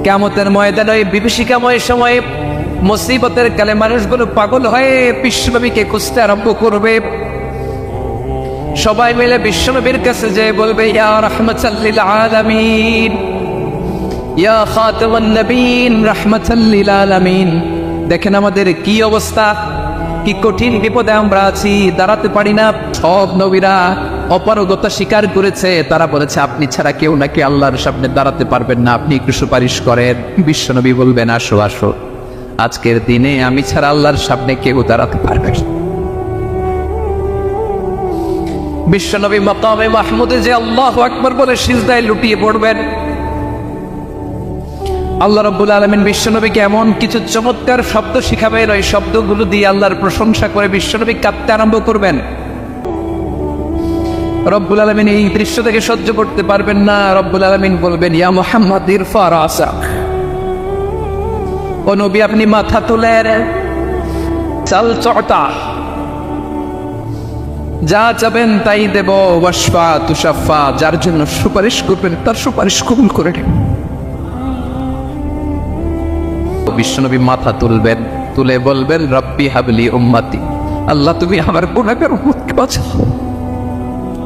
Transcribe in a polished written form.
কিয়ামতের ময়দানে ওই বিভীষিকাময় সময়ে মুসিবতের কালে মানুষগুলো পাগল হয়ে বিশ্বনবীকে খুঁজতে আরম্ভ করবে। সবাই মিলে বিশ্বনবীর কাছে যেয়ে বলবে, ইয়া রাহমাতাল লিল আলামিন, ইয়া খাতামুন নবীন, রাহমাতাল লিল আলামিন। দেখেন আমাদের কি অবস্থা, কি কঠিন বিপদে আমরা আছি, দাঁড়াতে পারি না। সব নবীরা অপারগতা স্বীকার করেছে, তারা বলেছে আপনি ছাড়া কেউ নাকি আল্লাহর সামনে দাঁড়াতে পারবেন না, আপনি একটু সুপারিশ করেন। বিশ্বনবী বলবেন, আসো আসো, আজকের দিনে আমি ছাড়া আল্লাহর সামনে কেউ দাঁড়াতে পারবে না। বিশ্বনবী মাকামে মাহমুদে যে আল্লাহু আকবার বলে সিজদায় লুটিয়ে পড়বেন। আল্লাহ রাব্বুল আলামিন বিশ্বনবীকে এমন কিছু চমৎকার শব্দ শিখাবেন, ওই শব্দগুলো দিয়ে আল্লাহর প্রশংসা করে বিশ্বনবী কাঁদতে আরম্ভ করবেন। রব্বুল আলামিন এই দৃশ্য থেকে সহ্য করতে পারবেন না। রব্বুল আলামিন বলবেন, ইয়া মুহাম্মদ ইরফা রাসাক, ও নবী আপনি মাথা তুলেন। চাল চটা, যা চাবেন তাই দেব। ওয়াশফা তুশাফা, যার জন্য সুপারিশ করবেন তার সুপারিশ কবুল করে নেবেন। বিশ্বনবী মাথা তুলবেন, তুলে বলবেন, রব্বি হাবলি উম্মতি, আল্লাহ তুমি আমার গুনাহগার উম্মতকে বাঁচাও।